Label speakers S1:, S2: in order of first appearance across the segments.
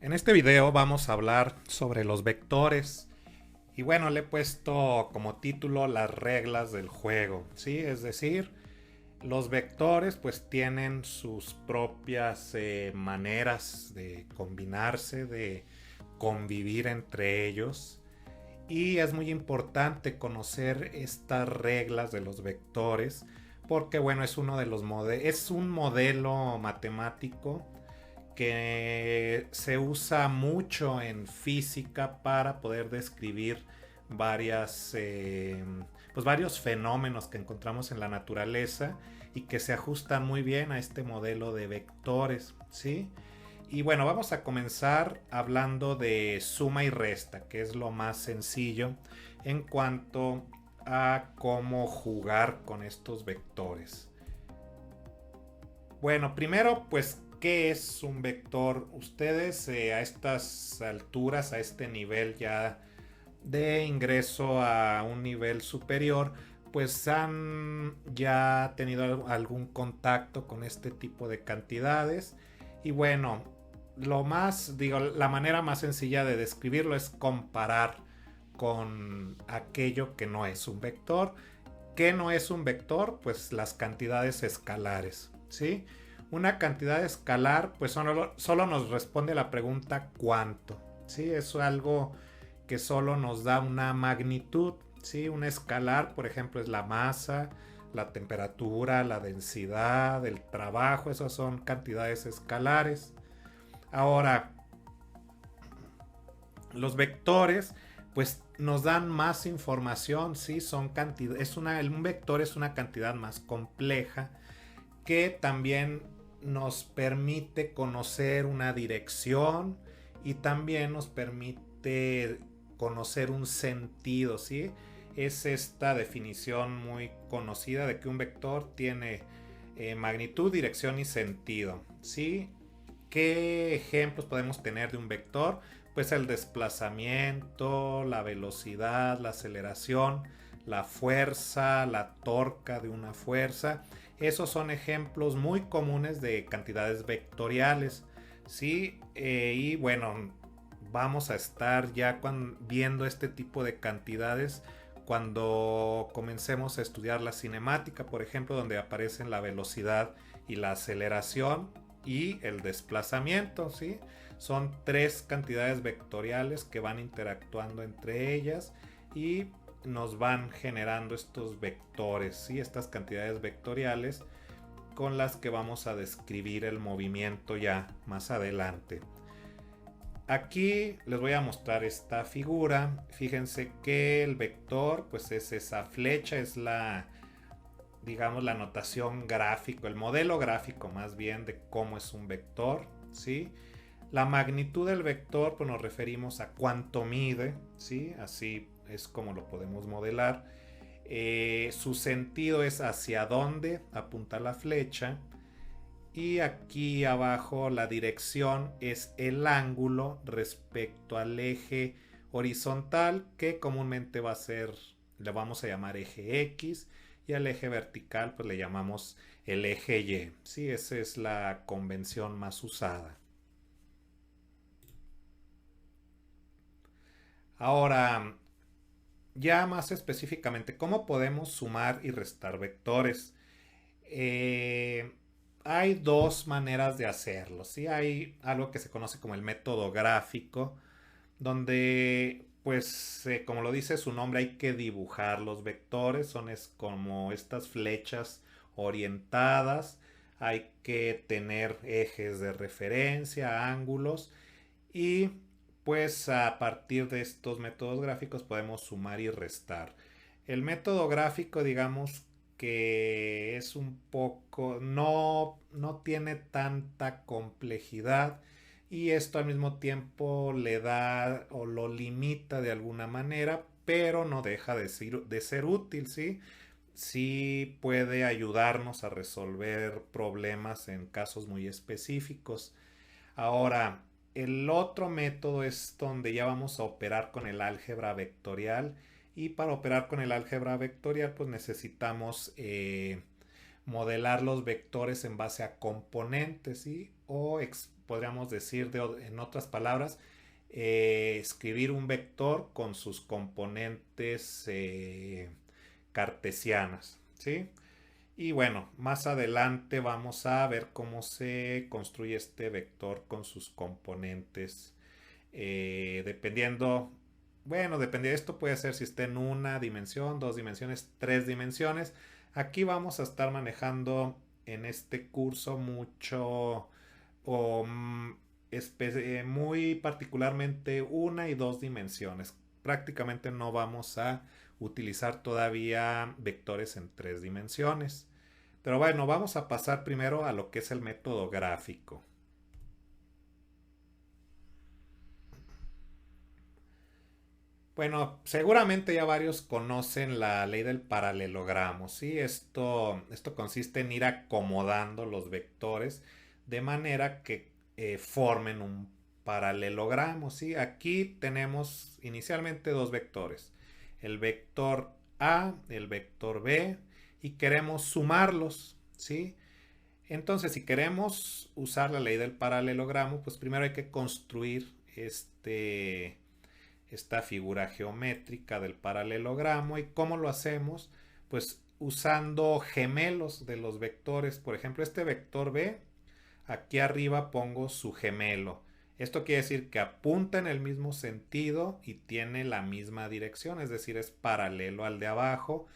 S1: En este video vamos a hablar sobre los vectores y bueno, le he puesto como título las reglas del juego, ¿sí? Es decir, los vectores pues tienen sus propias maneras de combinarse, de convivir entre ellos y es muy importante conocer estas reglas de los vectores porque bueno, es uno de los es un modelo matemático que se usa mucho en física para poder describir varias, varios fenómenos que encontramos en la naturaleza y que se ajustan muy bien a este modelo de vectores, ¿sí? Y bueno, vamos a comenzar hablando de suma y resta, que es lo más sencillo en cuanto a cómo jugar con estos vectores. Bueno, primero, pues, ¿qué es un vector? Ustedes a estas alturas, a este nivel ya de ingreso a un nivel superior, pues han ya tenido algún contacto con este tipo de cantidades. Y bueno, la manera más sencilla de describirlo es comparar con aquello que no es un vector. ¿Qué no es un vector? Pues las cantidades escalares, ¿sí? Una cantidad escalar pues solo nos responde la pregunta ¿cuánto? ¿Sí? Es algo que solo nos da una magnitud, ¿sí? Un escalar, por ejemplo, es la masa, la temperatura, la densidad, el trabajo, esas son cantidades escalares. Ahora, los vectores pues nos dan más información, ¿sí? Son cantidad, un vector es una cantidad más compleja que también nos permite conocer una dirección y también nos permite conocer un sentido, ¿sí? Es esta definición muy conocida de que un vector tiene magnitud, dirección y sentido, ¿sí? ¿Qué ejemplos podemos tener de un vector? Pues el desplazamiento, la velocidad, la aceleración, la fuerza, la torca de una fuerza. Esos son ejemplos muy comunes de cantidades vectoriales. ¿Sí? Y bueno, vamos a estar ya viendo este tipo de cantidades cuando comencemos a estudiar la cinemática, por ejemplo, donde aparecen la velocidad y la aceleración y el desplazamiento, ¿sí? Son tres cantidades vectoriales que van interactuando entre ellas y nos van generando estos vectores, ¿sí? Estas cantidades vectoriales con las que vamos a describir el movimiento ya más adelante. Aquí les voy a mostrar esta figura. Fíjense que el vector pues es esa flecha, es digamos la notación gráfico, el modelo gráfico más bien de cómo es un vector, ¿sí? La magnitud del vector pues nos referimos a cuánto mide, ¿sí? Así es como lo podemos modelar. Su sentido es hacia dónde apunta la flecha. Y aquí abajo la dirección es el ángulo respecto al eje horizontal, que comúnmente va a ser, le vamos a llamar eje X, y al eje vertical pues le llamamos el eje Y. Sí, esa es la convención más usada. Ahora, ya más específicamente, ¿cómo podemos sumar y restar vectores? Eh, Hay dos maneras de hacerlo. ¿Sí? Hay algo que se conoce como el método gráfico, donde, pues, como lo dice su nombre, hay que dibujar los vectores. Son como estas flechas orientadas. Hay que tener ejes de referencia, ángulos y pues a partir de estos métodos gráficos podemos sumar y restar. El método gráfico, digamos que es un poco, no tiene tanta complejidad y esto al mismo tiempo le da o lo limita de alguna manera, pero no deja de ser útil, ¿sí? Sí puede ayudarnos a resolver problemas en casos muy específicos. Ahora, el otro método es donde ya vamos a operar con el álgebra vectorial y para operar con el álgebra vectorial pues necesitamos modelar los vectores en base a componentes, ¿sí? o podríamos decir en otras palabras, escribir un vector con sus componentes cartesianas, ¿sí? Y bueno, más adelante vamos a ver cómo se construye este vector con sus componentes. Dependiendo, bueno, dependiendo, esto puede ser si está en una dimensión, dos dimensiones, tres dimensiones. Aquí vamos a estar manejando en este curso mucho o muy particularmente una y dos dimensiones. Prácticamente no vamos a utilizar todavía vectores en tres dimensiones. Pero bueno, vamos a pasar primero a lo que es el método gráfico. Bueno, seguramente ya varios conocen la ley del paralelogramo, ¿sí? Esto consiste en ir acomodando los vectores de manera que formen un paralelogramo, ¿sí? Aquí tenemos inicialmente dos vectores, el vector A, el vector B, y queremos sumarlos, ¿sí? Entonces, si queremos usar la ley del paralelogramo, pues primero hay que construir esta figura geométrica del paralelogramo. ¿Y cómo lo hacemos? Pues usando gemelos de los vectores. Por ejemplo, este vector B, aquí arriba pongo su gemelo. Esto quiere decir que apunta en el mismo sentido y tiene la misma dirección, es decir, es paralelo al de abajo,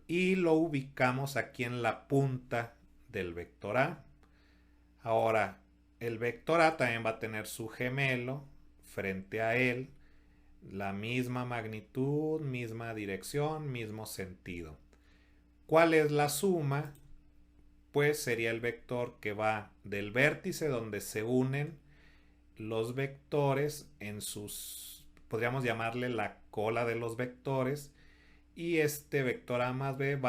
S1: y lo ubicamos aquí en la punta del vector A. Ahora, el vector A también va a tener su gemelo frente a él, la misma magnitud, misma dirección, mismo sentido. ¿Cuál es la suma? Pues sería el vector que va del vértice donde se unen los vectores en sus, podríamos llamarle la cola de los vectores, y este vector A más B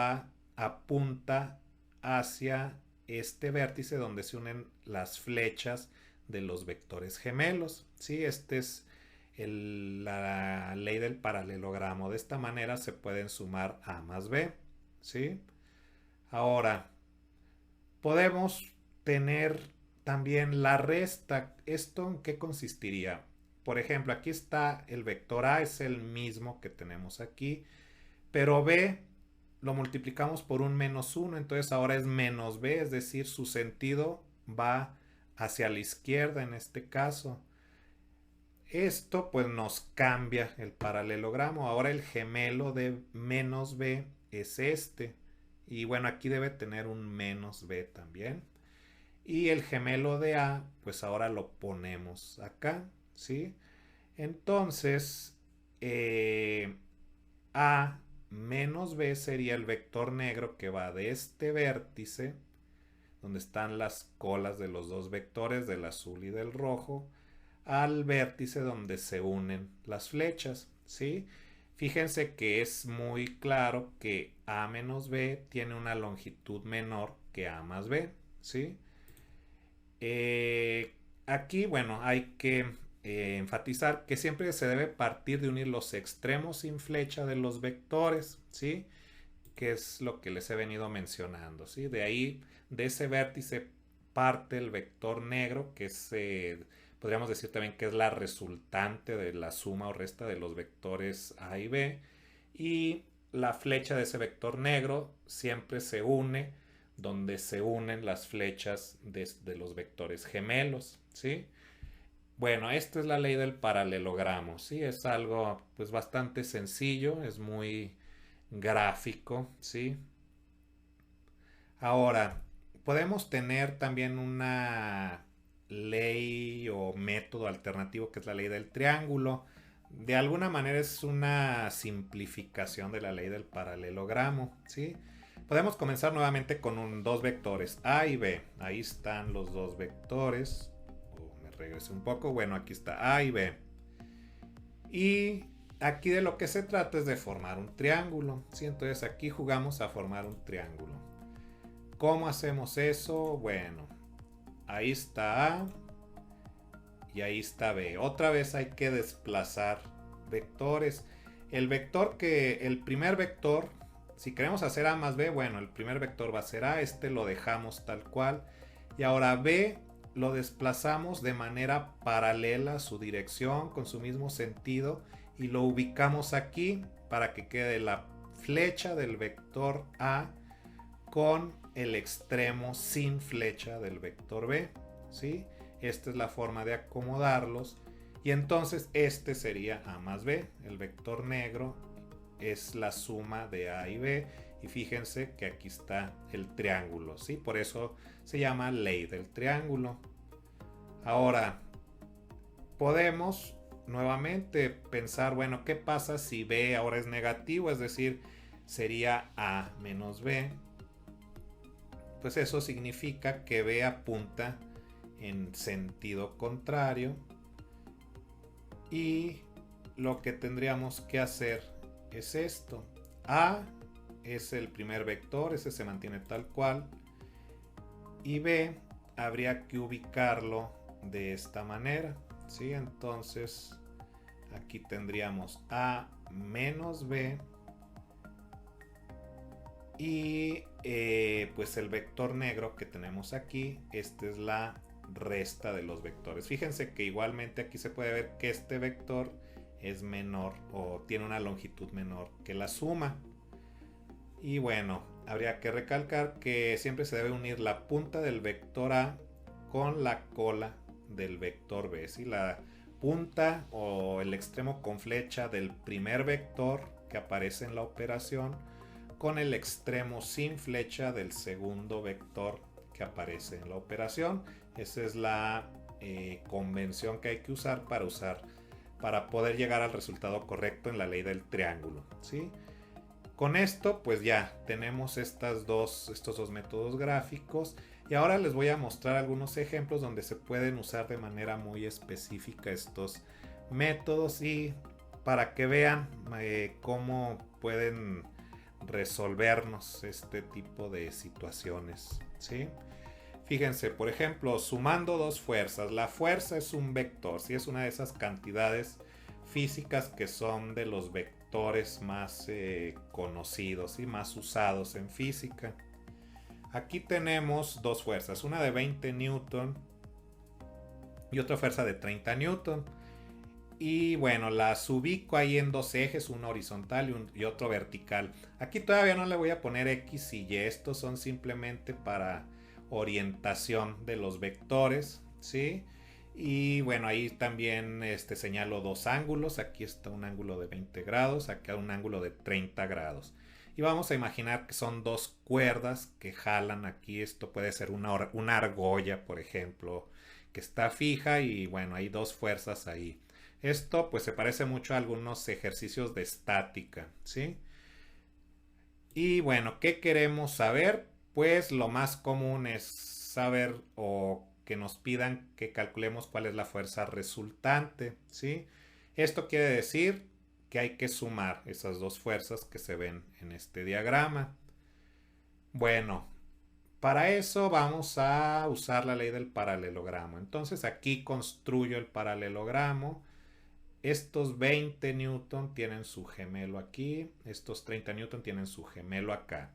S1: apunta hacia este vértice donde se unen las flechas de los vectores gemelos, ¿sí? Este es la ley del paralelogramo. De esta manera se pueden sumar A más B, ¿sí? Ahora, podemos tener también la resta. ¿Esto en qué consistiría? Por ejemplo, aquí está el vector A, es el mismo que tenemos aquí, pero B lo multiplicamos por un menos 1, entonces ahora es menos B, es decir, su sentido va hacia la izquierda en este caso. Esto pues nos cambia el paralelogramo. Ahora el gemelo de menos B es este. Y bueno, aquí debe tener un menos B también. Y el gemelo de A, pues ahora lo ponemos acá, ¿sí? Entonces, A menos B sería el vector negro que va de este vértice, donde están las colas de los dos vectores, del azul y del rojo, al vértice donde se unen las flechas, ¿sí? Fíjense que es muy claro que A menos B tiene una longitud menor que A más B, ¿sí? Aquí, bueno, hay que enfatizar que siempre se debe partir de unir los extremos sin flecha de los vectores, ¿sí? Que es lo que les he venido mencionando, ¿sí? De ahí, de ese vértice parte el vector negro, que es, podríamos decir también que es la resultante de la suma o resta de los vectores A y B, y la flecha de ese vector negro siempre se une donde se unen las flechas de los vectores gemelos, ¿sí? Bueno, esta es la ley del paralelogramo, ¿sí? Es algo pues bastante sencillo, es muy gráfico, ¿sí? Ahora, podemos tener también una ley o método alternativo que es la ley del triángulo. De alguna manera es una simplificación de la ley del paralelogramo, ¿sí? Podemos comenzar nuevamente con dos vectores, A y B. Ahí están los dos vectores. Me regreso un poco. Bueno, aquí está A y B. Y aquí de lo que se trata es de formar un triángulo, ¿sí? Entonces aquí jugamos a formar un triángulo. ¿Cómo hacemos eso? Bueno, ahí está A y ahí está B. Otra vez hay que desplazar vectores. El primer vector, si queremos hacer A más B, bueno, el primer vector va a ser A, este lo dejamos tal cual. Y ahora B lo desplazamos de manera paralela a su dirección con su mismo sentido y lo ubicamos aquí para que quede la flecha del vector A con el extremo sin flecha del vector B, ¿sí? Esta es la forma de acomodarlos y entonces este sería A más B. El vector negro es la suma de A y B y fíjense que aquí está el triángulo, ¿sí? Por eso se llama ley del triángulo. Ahora podemos nuevamente pensar, bueno, ¿qué pasa si B ahora es negativo? Es decir, sería A menos B. Pues eso significa que B apunta en sentido contrario y lo que tendríamos que hacer es esto. A es el primer vector, ese se mantiene tal cual, y B habría que ubicarlo de esta manera, ¿sí? Entonces aquí tendríamos A menos B y pues el vector negro que tenemos aquí, esta es la resta de los vectores. Fíjense que igualmente aquí se puede ver que este vector es menor o tiene una longitud menor que la suma. Y bueno, habría que recalcar que siempre se debe unir la punta del vector A con la cola del vector B. ¿Sí? La punta o el extremo con flecha del primer vector que aparece en la operación con el extremo sin flecha del segundo vector que aparece en la operación. Esa es la convención que hay que usar para poder llegar al resultado correcto en la ley del triángulo, ¿sí? Con esto pues ya tenemos estos dos métodos gráficos y ahora les voy a mostrar algunos ejemplos donde se pueden usar de manera muy específica estos métodos y para que vean cómo pueden resolvernos este tipo de situaciones, ¿sí? Fíjense, por ejemplo, sumando dos fuerzas. La fuerza es un vector, ¿sí? Es una de esas cantidades físicas que son de los vectores más conocidos y más usados en física. Aquí tenemos dos fuerzas, una de 20 newton y otra fuerza de 30 newton. Y bueno, las ubico ahí en dos ejes, uno horizontal y otro vertical. Aquí todavía no le voy a poner X y Y, estos son simplemente para orientación de los vectores, ¿sí? Y bueno, ahí también señalo dos ángulos, aquí está un ángulo de 20 grados, acá un ángulo de 30 grados. Y vamos a imaginar que son dos cuerdas que jalan aquí, esto puede ser una argolla, por ejemplo, que está fija y bueno, hay dos fuerzas ahí. Esto pues se parece mucho a algunos ejercicios de estática, ¿sí? Y bueno, ¿qué queremos saber? Pues lo más común es saber o que nos pidan que calculemos cuál es la fuerza resultante, ¿sí? Esto quiere decir que hay que sumar esas dos fuerzas que se ven en este diagrama. Bueno, para eso vamos a usar la ley del paralelogramo. Entonces aquí construyo el paralelogramo. Estos 20 newton tienen su gemelo aquí, estos 30 newton tienen su gemelo acá.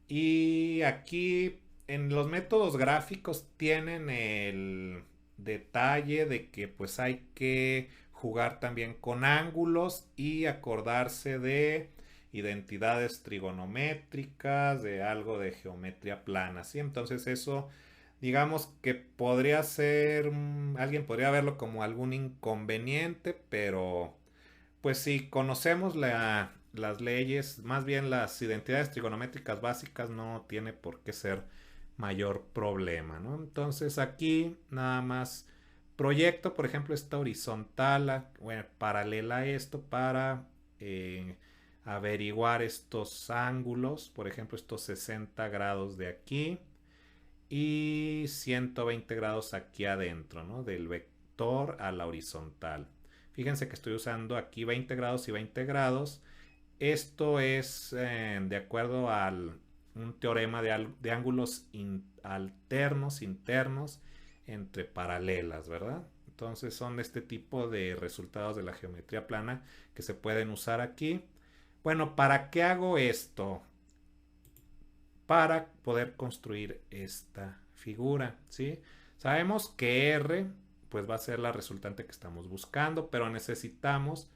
S1: Y aquí en los métodos gráficos tienen el detalle de que pues hay que jugar también con ángulos y acordarse de identidades trigonométricas, de algo de geometría plana, ¿sí? Entonces eso digamos que podría ser, alguien podría verlo como algún inconveniente, pero pues si conocemos las leyes, más bien las identidades trigonométricas básicas, no tiene por qué ser mayor problema, ¿no? Entonces aquí nada más proyecto, por ejemplo, esta horizontal, bueno, paralela a esto para averiguar estos ángulos, por ejemplo, estos 60 grados de aquí y 120 grados aquí adentro, ¿no? Del vector a la horizontal. Fíjense que estoy usando aquí 20 grados y 20 grados. Esto es de acuerdo a un teorema de ángulos alternos, internos, entre paralelas, ¿verdad? Entonces son este tipo de resultados de la geometría plana que se pueden usar aquí. Bueno, ¿para qué hago esto? Para poder construir esta figura, ¿sí? Sabemos que R pues va a ser la resultante que estamos buscando, pero necesitamos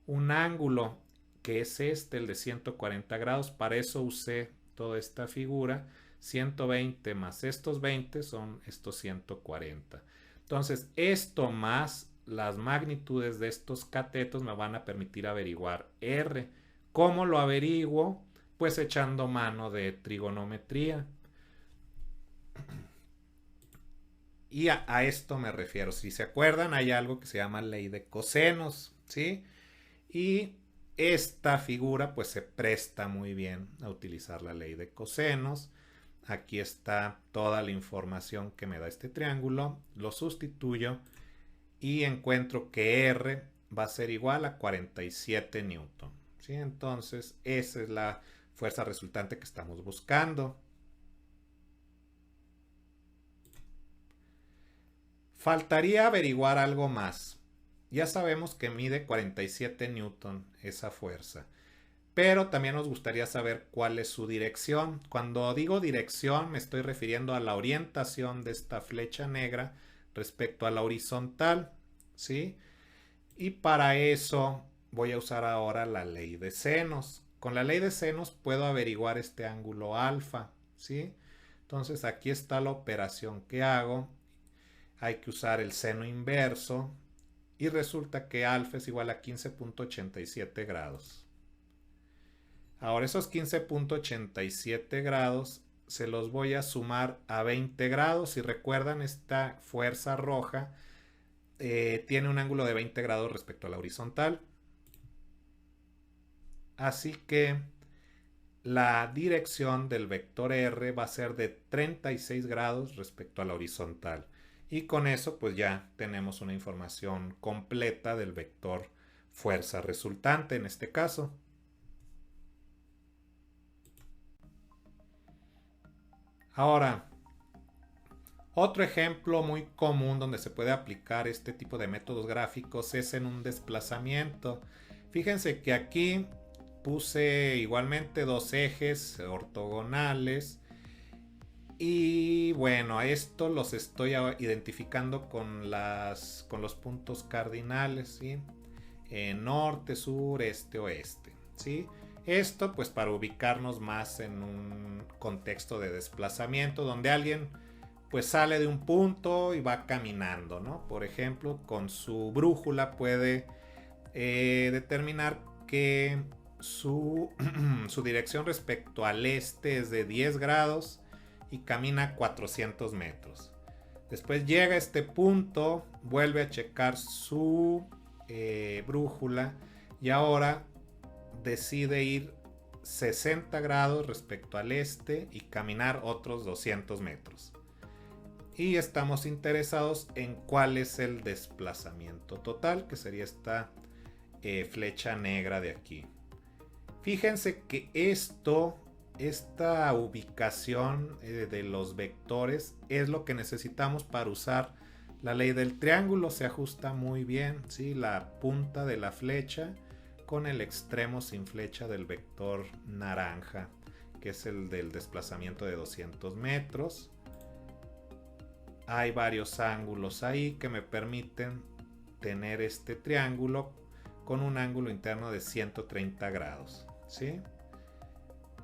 S1: un ángulo que es este, el de 140 grados. Para eso usé toda esta figura. 120 más estos 20 son estos 140. Entonces, esto más las magnitudes de estos catetos me van a permitir averiguar R. ¿Cómo lo averiguo? Pues echando mano de trigonometría. Y a esto me refiero. Si se acuerdan, hay algo que se llama ley de cosenos, ¿sí? Y esta figura pues se presta muy bien a utilizar la ley de cosenos. Aquí está toda la información que me da este triángulo. Lo sustituyo y encuentro que R va a ser igual a 47 newton. ¿Sí? Entonces esa es la fuerza resultante que estamos buscando. Faltaría averiguar algo más. Ya sabemos que mide 47 newton esa fuerza, pero también nos gustaría saber cuál es su dirección. Cuando digo dirección me estoy refiriendo a la orientación de esta flecha negra respecto a la horizontal, ¿sí? Y para eso voy a usar ahora la ley de senos. Con la ley de senos puedo averiguar este ángulo alfa, ¿sí? Entonces aquí está la operación que hago. Hay que usar el seno inverso y resulta que alfa es igual a 15.87 grados. Ahora esos 15.87 grados se los voy a sumar a 20 grados. Si recuerdan, esta fuerza roja tiene un ángulo de 20 grados respecto a la horizontal. Así que la dirección del vector R va a ser de 36 grados respecto a la horizontal. Y con eso pues ya tenemos una información completa del vector fuerza resultante en este caso. Ahora, otro ejemplo muy común donde se puede aplicar este tipo de métodos gráficos es en un desplazamiento. Fíjense que aquí puse igualmente dos ejes ortogonales y bueno, a esto los estoy identificando con los puntos cardinales, ¿sí? Norte, sur, este, oeste, ¿sí? Esto pues para ubicarnos más en un contexto de desplazamiento donde alguien pues sale de un punto y va caminando, ¿no? Por ejemplo, con su brújula puede determinar que su dirección respecto al este es de 10 grados y camina 400 metros. Después llega a este punto, vuelve a checar su brújula y ahora decide ir 60 grados respecto al este y caminar otros 200 metros. Y estamos interesados en cuál es el desplazamiento total, que sería esta flecha negra de aquí. Fíjense que esta ubicación de los vectores es lo que necesitamos para usar la ley del triángulo. Se ajusta muy bien, ¿sí? La punta de la flecha con el extremo sin flecha del vector naranja, que es el del desplazamiento de 200 metros. Hay varios ángulos ahí que me permiten tener este triángulo con un ángulo interno de 130 grados, ¿sí?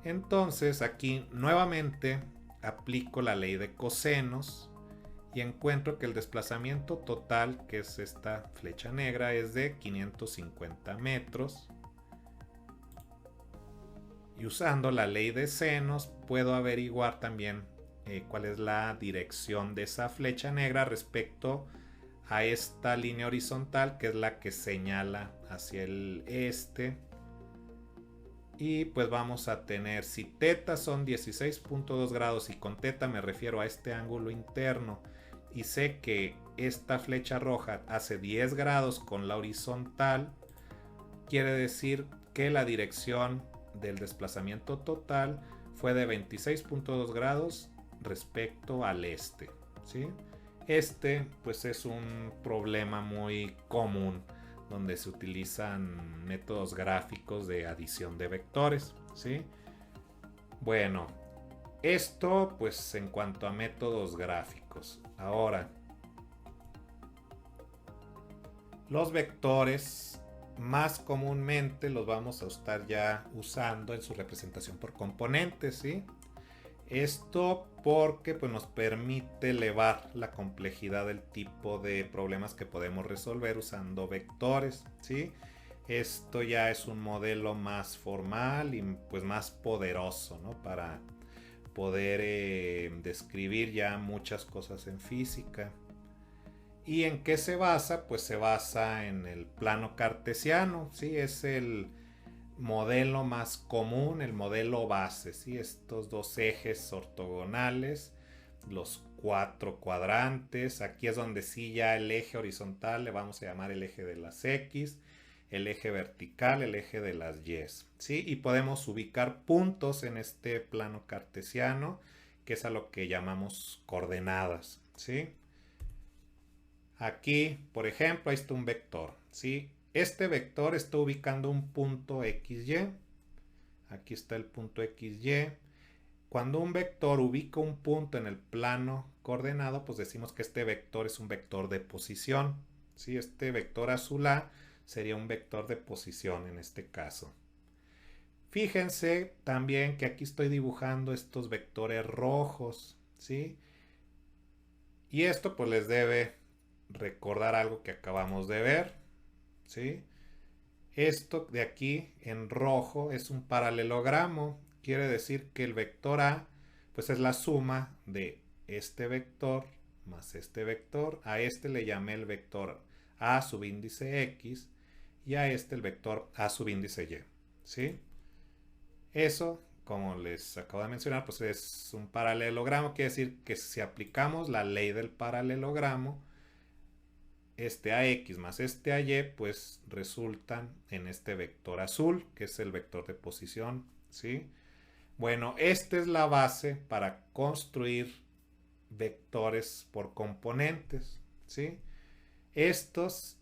S1: Entonces aquí nuevamente aplico la ley de cosenos y encuentro que el desplazamiento total, que es esta flecha negra, es de 550 metros. Y usando la ley de senos puedo averiguar también cuál es la dirección de esa flecha negra respecto a esta línea horizontal, que es la que señala hacia el este. Y pues vamos a tener, si teta son 16.2 grados y con teta me refiero a este ángulo interno y sé que esta flecha roja hace 10 grados con la horizontal, quiere decir que la dirección del desplazamiento total fue de 26.2 grados respecto al este, ¿sí? Este pues es un problema muy común donde se utilizan métodos gráficos de adición de vectores, ¿sí? Bueno, Esto pues en cuanto a métodos gráficos. Ahora, los vectores más comúnmente los vamos a estar ya usando en su representación por componentes, ¿sí? Esto porque pues, nos permite elevar la complejidad del tipo de problemas que podemos resolver usando vectores, ¿sí? Esto ya es un modelo más formal y pues más poderoso, ¿no? Para poder describir ya muchas cosas en física. ¿Y en qué se basa? Pues se basa en el plano cartesiano, ¿sí? Es el modelo más común, el modelo base, ¿sí? Estos dos ejes ortogonales, los cuatro cuadrantes. Aquí es donde sí ya el eje horizontal le vamos a llamar el eje de las X, el eje vertical, el eje de las Y, ¿sí? Y podemos ubicar puntos en este plano cartesiano, que es a lo que llamamos coordenadas, ¿sí? Aquí, por ejemplo, ahí está un vector, ¿sí? Este vector está ubicando un punto XY. Aquí está el punto XY. Cuando un vector ubica un punto en el plano coordenado, pues decimos que este vector es un vector de posición, ¿sí? Este vector azul A sería un vector de posición en este caso. Fíjense también que aquí estoy dibujando estos vectores rojos, ¿sí? Y esto pues les debe recordar algo que acabamos de ver, ¿sí? Esto de aquí en rojo es un paralelogramo. Quiere decir que el vector A pues es la suma de este vector más este vector. A este le llamé el vector A subíndice X y a este el vector A subíndice Y. ¿Sí? Eso, como les acabo de mencionar, pues es un paralelogramo. Quiere decir que si aplicamos la ley del paralelogramo, este AX más este AY, pues resultan en este vector azul, que es el vector de posición, ¿sí? Bueno, esta es la base para construir vectores por componentes, ¿sí? Estos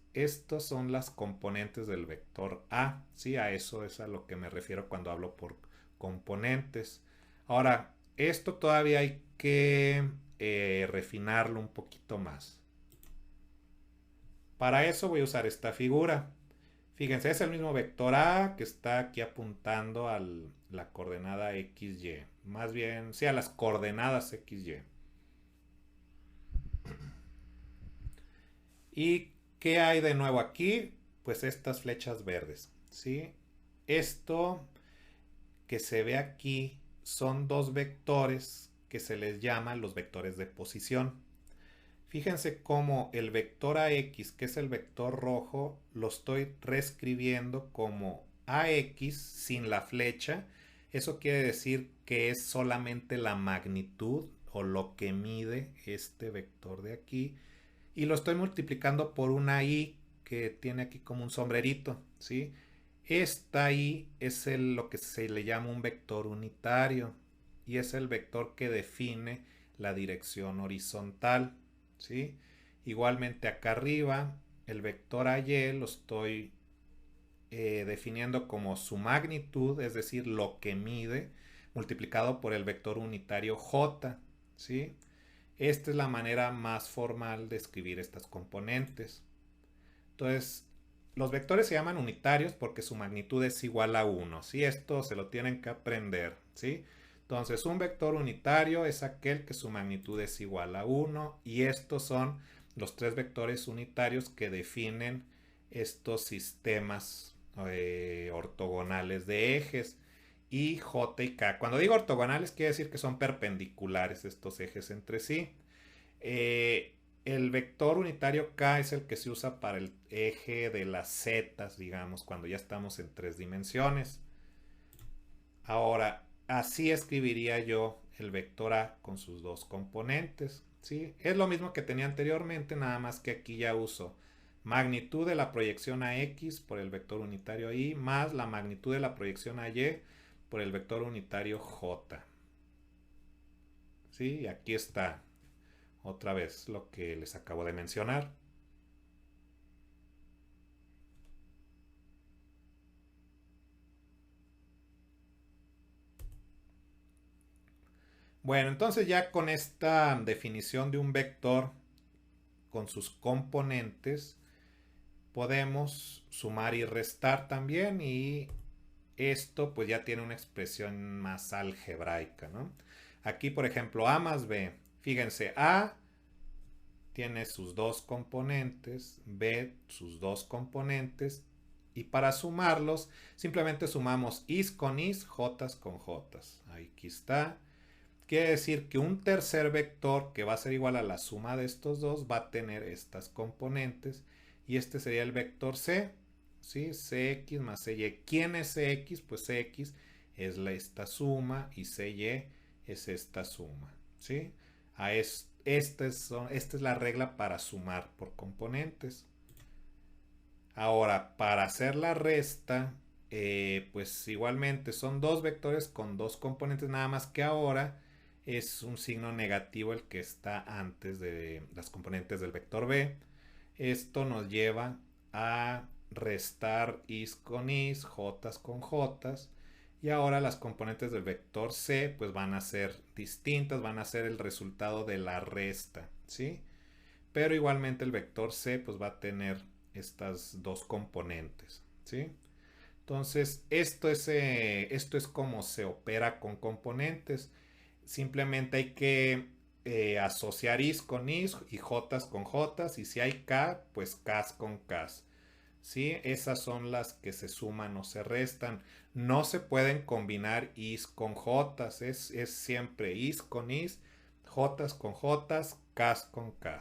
S1: son las componentes del vector A, ¿sí? A eso es a lo que me refiero cuando hablo por componentes. Ahora, esto todavía hay que refinarlo un poquito más. Para eso voy a usar esta figura. Fíjense, es el mismo vector A que está aquí apuntando a la coordenada XY. Más bien, sí, a las coordenadas XY. ¿Y qué hay de nuevo aquí? Pues estas flechas verdes, ¿sí? Esto que se ve aquí son dos vectores que se les llaman los vectores de posición. Fíjense cómo el vector AX, que es el vector rojo, lo estoy reescribiendo como AX sin la flecha. Eso quiere decir que es solamente la magnitud o lo que mide este vector de aquí. Y lo estoy multiplicando por una Y que tiene aquí como un sombrerito, ¿sí? Esta Y es lo que se le llama un vector unitario y es el vector que define la dirección horizontal, ¿sí? Igualmente acá arriba, el vector AY lo estoy definiendo como su magnitud, es decir, lo que mide, multiplicado por el vector unitario J, ¿sí? Esta es la manera más formal de escribir estas componentes. Entonces, los vectores se llaman unitarios porque su magnitud es igual a 1, ¿sí? Esto se lo tienen que aprender, ¿sí? Entonces, un vector unitario es aquel que su magnitud es igual a 1 y estos son los tres vectores unitarios que definen estos sistemas ortogonales de ejes y J y K. Cuando digo ortogonales quiere decir que son perpendiculares estos ejes entre sí. Eh, el vector unitario K es el que se usa para el eje de las zetas, digamos, cuando ya estamos en tres dimensiones. Ahora, así escribiría yo el vector A con sus dos componentes, ¿sí? Es lo mismo que tenía anteriormente, nada más que aquí ya uso magnitud de la proyección a X por el vector unitario Y más la magnitud de la proyección a Y por el vector unitario J. ¿Sí? Y aquí está otra vez lo que les acabo de mencionar. Bueno, entonces ya con esta definición de un vector con sus componentes, podemos sumar y restar también, y esto pues ya tiene una expresión más algebraica, ¿no? Aquí, por ejemplo, A más B. Fíjense, A tiene sus dos componentes, B sus dos componentes, y para sumarlos simplemente sumamos is con is, jotas con jotas. Aquí está. Quiere decir que un tercer vector que va a ser igual a la suma de estos dos va a tener estas componentes, y este sería el vector C, ¿sí? Cx más Cy. ¿Quién es Cx? Pues Cx es esta suma y Cy es esta suma, ¿sí? Esta es la regla para sumar por componentes. Ahora, para hacer la resta, pues igualmente son dos vectores con dos componentes, nada más que ahora es un signo negativo el que está antes de las componentes del vector B. Esto nos lleva a restar is con is, jotas con jotas, y ahora las componentes del vector C pues van a ser distintas, van a ser el resultado de la resta, ¿sí? Pero igualmente el vector C pues va a tener estas dos componentes, ¿sí? Entonces, esto es como se opera con componentes. Simplemente hay que asociar is con is y jotas con jotas. Y si hay k, pues k con k. ¿Sí? Esas son las que se suman o se restan. No se pueden combinar is con jotas. Es siempre is con is, jotas con jotas, k con k.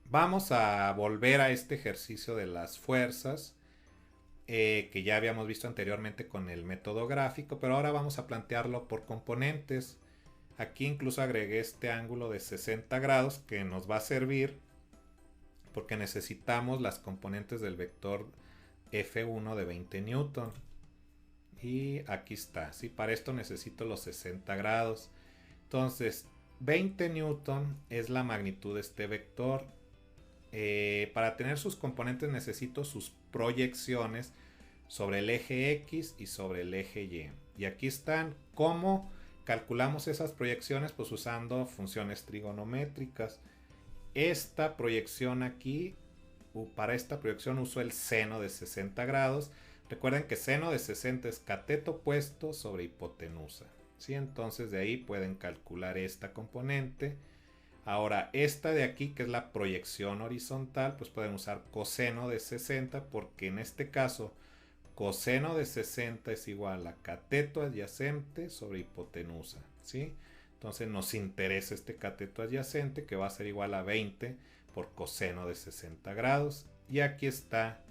S1: Vamos a volver a este ejercicio de las fuerzas, que ya habíamos visto anteriormente con el método gráfico, pero ahora vamos a plantearlo por componentes. Aquí incluso agregué este ángulo de 60 grados que nos va a servir porque necesitamos las componentes del vector F1 de 20 newton. Y aquí está, ¿sí? Para esto necesito los 60 grados. Entonces, 20 newton es la magnitud de este vector. Para tener sus componentes necesito sus proyecciones sobre el eje X y sobre el eje Y. Y aquí están. ¿Cómo calculamos esas proyecciones? Pues usando funciones trigonométricas. Esta proyección aquí, para esta proyección uso el seno de 60 grados. Recuerden que seno de 60 es cateto opuesto sobre hipotenusa, ¿sí? Entonces de ahí pueden calcular esta componente. Ahora, esta de aquí, que es la proyección horizontal, pues pueden usar coseno de 60, porque en este caso, coseno de 60 es igual a cateto adyacente sobre hipotenusa, ¿sí? Entonces nos interesa este cateto adyacente, que va a ser igual a 20 por coseno de 60 grados. Y aquí está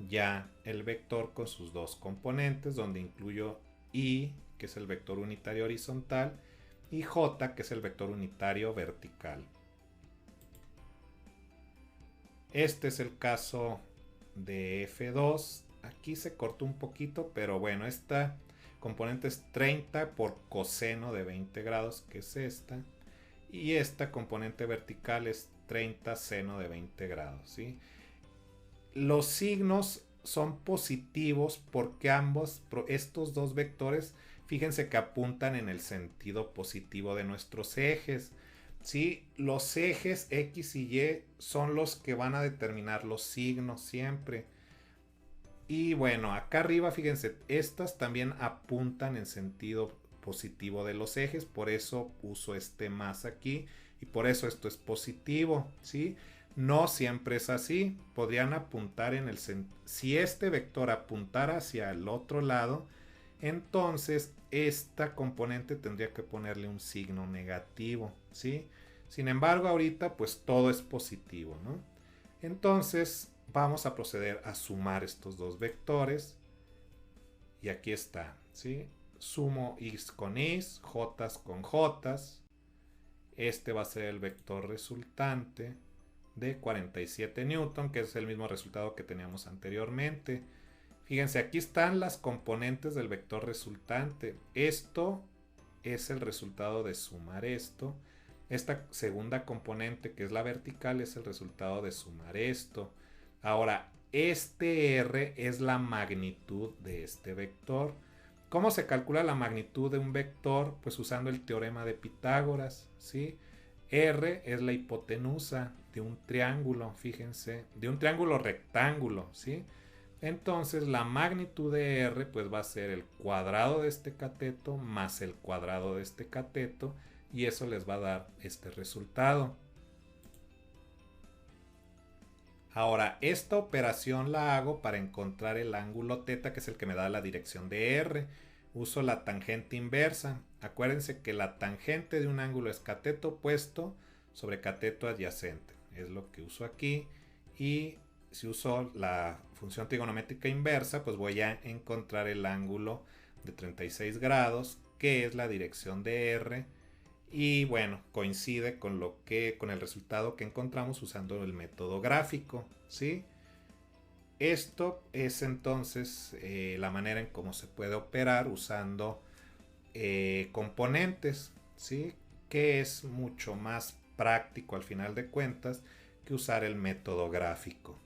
S1: ya el vector con sus dos componentes, donde incluyo y, que es el vector unitario horizontal, y j, que es el vector unitario vertical. Este es el caso de F2. Aquí se cortó un poquito, pero bueno, esta componente es 30 por coseno de 20 grados, que es esta. Y esta componente vertical es 30 seno de 20 grados, ¿sí? Los signos son positivos porque estos dos vectores, fíjense que apuntan en el sentido positivo de nuestros ejes, ¿sí? Los ejes X y Y son los que van a determinar los signos siempre. Y bueno, acá arriba, fíjense, estas también apuntan en sentido positivo de los ejes, por eso uso este más aquí y por eso esto es positivo, ¿sí? No siempre es así, podrían apuntar en el si este vector apuntara hacia el otro lado, entonces esta componente tendría que ponerle un signo negativo, ¿sí? Sin embargo, ahorita pues todo es positivo, ¿no? Entonces vamos a proceder a sumar estos dos vectores. Y aquí está, ¿sí? Sumo is con is, jotas con jotas. Este va a ser el vector resultante de 47 newton, que es el mismo resultado que teníamos anteriormente. Fíjense, aquí están las componentes del vector resultante. Esto es el resultado de sumar esto. Esta segunda componente, que es la vertical, es el resultado de sumar esto. Ahora, este R es la magnitud de este vector. ¿Cómo se calcula la magnitud de un vector? Pues usando el teorema de Pitágoras, ¿sí? R es la hipotenusa de un triángulo, fíjense, de un triángulo rectángulo, ¿sí? Entonces la magnitud de R pues va a ser el cuadrado de este cateto más el cuadrado de este cateto, y eso les va a dar este resultado. Ahora, esta operación la hago para encontrar el ángulo θ, que es el que me da la dirección de R. Uso la tangente inversa. Acuérdense que la tangente de un ángulo es cateto opuesto sobre cateto adyacente. Es lo que uso aquí. Y si uso la función trigonométrica inversa, pues voy a encontrar el ángulo de 36 grados, que es la dirección de R. Y bueno, coincide con el resultado que encontramos usando el método gráfico, ¿sí? Esto es entonces la manera en cómo se puede operar usando componentes, ¿sí? Que es mucho más práctico al final de cuentas que usar el método gráfico.